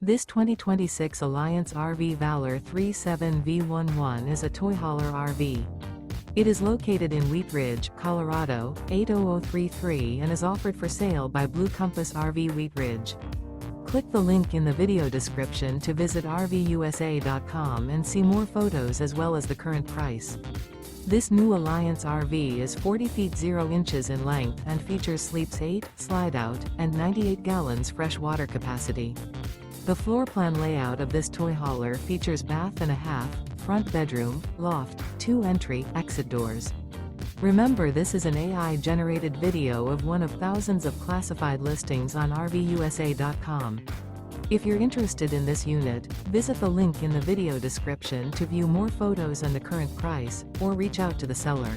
This 2026 Alliance RV Valor 37V11 is a toy hauler RV. It is located in Wheat Ridge, Colorado, 80033 and is offered for sale by Blue Compass RV Wheat Ridge. Click the link in the video description to visit RVUSA.com and see more photos as well as the current price. This new Alliance RV is 40 feet 0 inches in length and features sleeps 8, slide-out, and 98 gallons fresh water capacity. The floor plan layout of this toy hauler features bath and a half, front bedroom, loft, 2 entry, exit doors. Remember, this is an AI-generated video of one of thousands of classified listings on RVUSA.com. If you're interested in this unit, visit the link in the video description to view more photos and the current price, or reach out to the seller.